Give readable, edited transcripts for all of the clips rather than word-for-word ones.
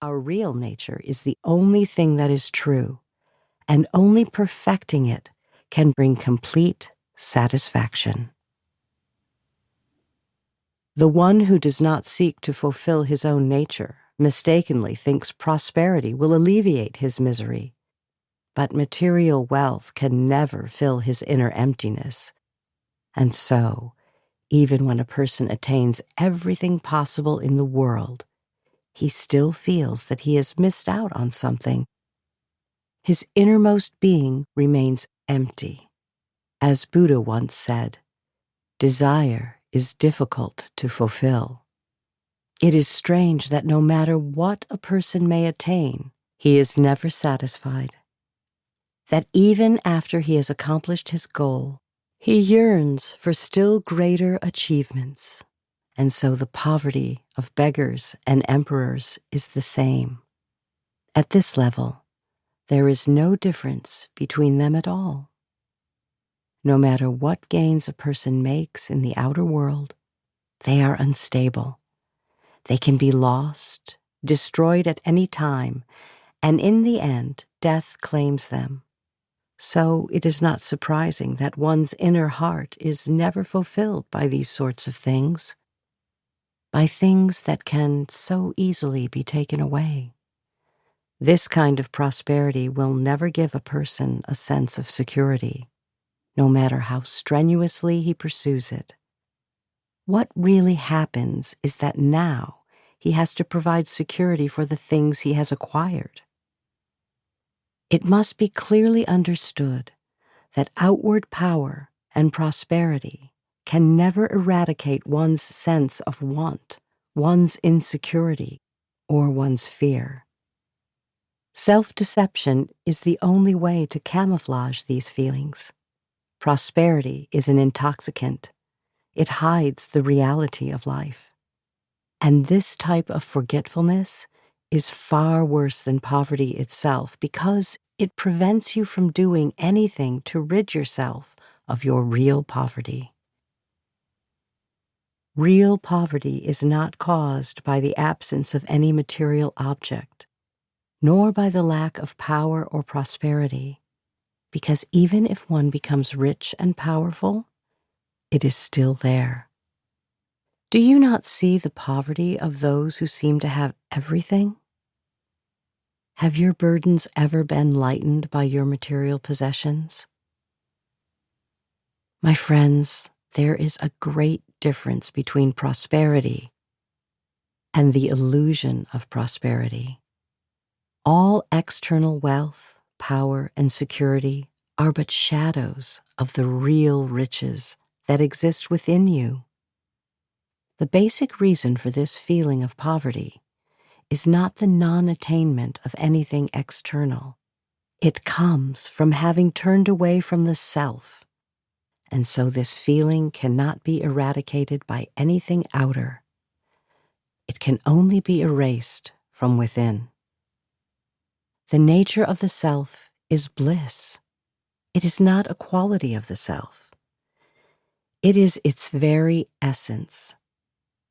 Our real nature is the only thing that is true, and only perfecting it can bring complete satisfaction. The one who does not seek to fulfill his own nature mistakenly thinks prosperity will alleviate his misery. But material wealth can never fill his inner emptiness. And so, even when a person attains everything possible in the world, he still feels that he has missed out on something. His innermost being remains empty. As Buddha once said, desire is difficult to fulfill. It is strange that no matter what a person may attain, he is never satisfied. That even after he has accomplished his goal, he yearns for still greater achievements. And so the poverty of beggars and emperors is the same. At this level, there is no difference between them at all. No matter what gains a person makes in the outer world, they are unstable. They can be lost, destroyed at any time, and in the end, death claims them. So it is not surprising that one's inner heart is never fulfilled by these sorts of things, by things that can so easily be taken away. This kind of prosperity will never give a person a sense of security, no matter how strenuously he pursues it. What really happens is that now he has to provide security for the things he has acquired. It must be clearly understood that outward power and prosperity can never eradicate one's sense of want, one's insecurity, or one's fear. Self-deception is the only way to camouflage these feelings. Prosperity is an intoxicant. It hides the reality of life. And this type of forgetfulness is far worse than poverty itself because it prevents you from doing anything to rid yourself of your real poverty. Real poverty is not caused by the absence of any material object, nor by the lack of power or prosperity, because even if one becomes rich and powerful, it is still there. Do you not see the poverty of those who seem to have everything? Have your burdens ever been lightened by your material possessions? My friends, there is a great difference between prosperity and the illusion of prosperity. All external wealth, power, and security are but shadows of the real riches that exist within you. The basic reason for this feeling of poverty is not the non-attainment of anything external. It comes from having turned away from the self, and so this feeling cannot be eradicated by anything outer. It can only be erased from within. The nature of the self is bliss. It is not a quality of the self. It is its very essence.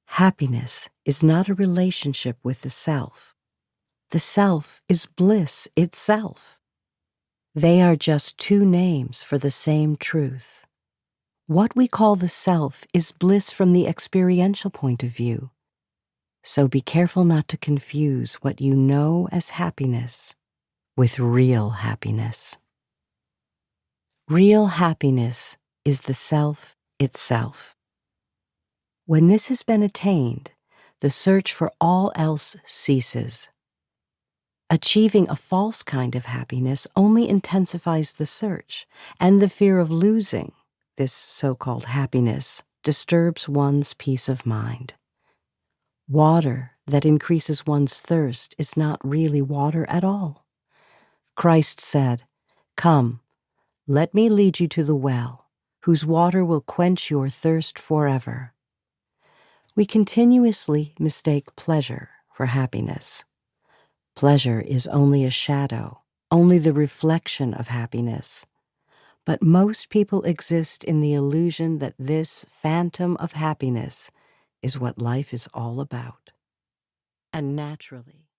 Happiness is not a relationship with the self. The self is bliss itself. They are just two names for the same truth. What we call the self is bliss from the experiential point of view. So be careful not to confuse what you know as happiness with real happiness. Real happiness is the self itself. When this has been attained, the search for all else ceases. Achieving a false kind of happiness only intensifies the search, and the fear of losing this so-called happiness disturbs one's peace of mind. Water that increases one's thirst is not really water at all. Christ said, "Come, let me lead you to the well, whose water will quench your thirst forever." We continuously mistake pleasure for happiness. Pleasure is only a shadow, only the reflection of happiness. But most people exist in the illusion that this phantom of happiness is what life is all about. And naturally,